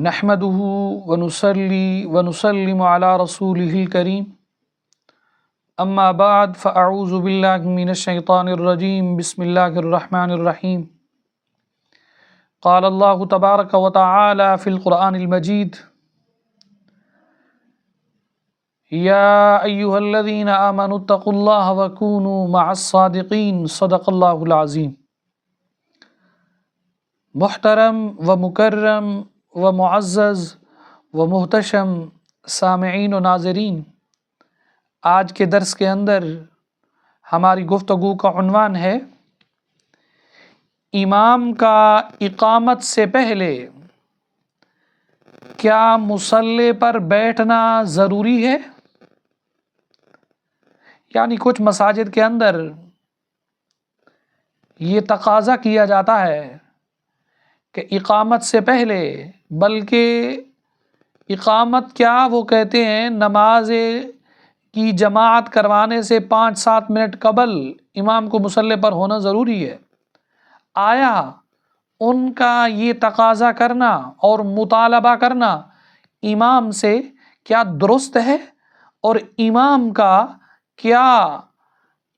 نحمده ونصلي ونسلم على رسوله الكريم اما بعد فاعوذ بالله من الشيطان الرجيم بسم الله الرحمن الرحيم قال الله تبارك وتعالى في القرآن المجيد يا أيها الذين آمنوا اتقوا الله وكونوا مع الصادقين صدق الله العظيم۔ محترم و مکرم و معزز و محتشم سامعین و ناظرین، آج کے درس کے اندر ہماری گفتگو کا عنوان ہے امام کا اقامت سے پہلے کیا مصلی پر بیٹھنا ضروری ہے؟ یعنی کچھ مساجد کے اندر یہ تقاضا کیا جاتا ہے کہ اقامت سے پہلے، بلکہ اقامت کیا وہ کہتے ہیں نماز کی جماعت کروانے سے 5-7 منٹ قبل امام کو مصلی پر ہونا ضروری ہے۔ آیا ان کا یہ تقاضا کرنا اور مطالبہ کرنا امام سے کیا درست ہے؟ اور امام کا کیا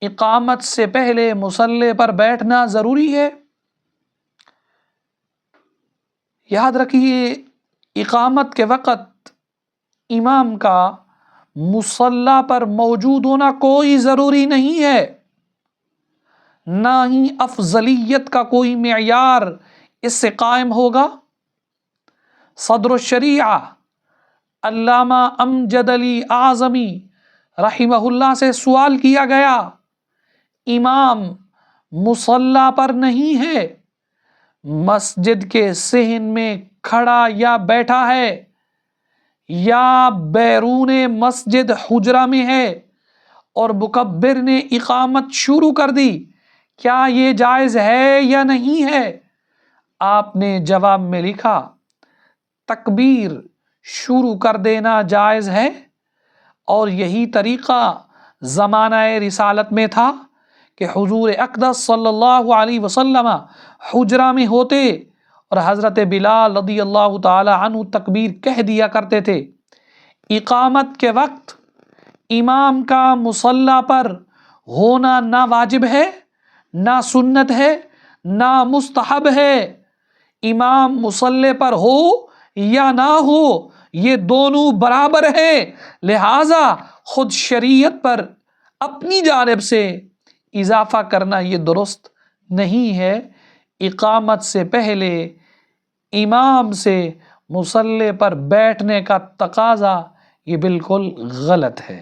اقامت سے پہلے مصلی پر بیٹھنا ضروری ہے؟ یاد رکھیے، اقامت کے وقت امام کا مصلی پر موجود ہونا کوئی ضروری نہیں ہے، نہ ہی افضلیت کا کوئی معیار اس سے قائم ہوگا۔ صدر الشریعہ علامہ امجد علی اعظمی رحمہ اللہ سے سوال کیا گیا، امام مصلی پر نہیں ہے، مسجد کے صحن میں کھڑا یا بیٹھا ہے یا بیرون مسجد حجرہ میں ہے اور مکبر نے اقامت شروع کر دی، کیا یہ جائز ہے یا نہیں ہے؟ آپ نے جواب میں لکھا، تکبیر شروع کر دینا جائز ہے، اور یہی طریقہ زمانہ رسالت میں تھا کہ حضور اقدس صلی اللہ علیہ وسلم حجرہ میں ہوتے اور حضرت بلال رضی اللہ تعالی عنہ تکبیر کہہ دیا کرتے تھے۔ اقامت کے وقت امام کا مصلی پر ہونا نہ واجب ہے، نہ سنت ہے، نہ مستحب ہے۔ امام مصلی پر ہو یا نہ ہو، یہ دونوں برابر ہیں، لہٰذا خود شریعت پر اپنی جانب سے اضافہ کرنا یہ درست نہیں ہے۔ اقامت سے پہلے امام سے مصلی پر بیٹھنے کا تقاضا یہ بالکل غلط ہے۔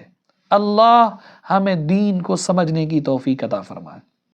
اللہ ہمیں دین کو سمجھنے کی توفیق عطا فرمائے۔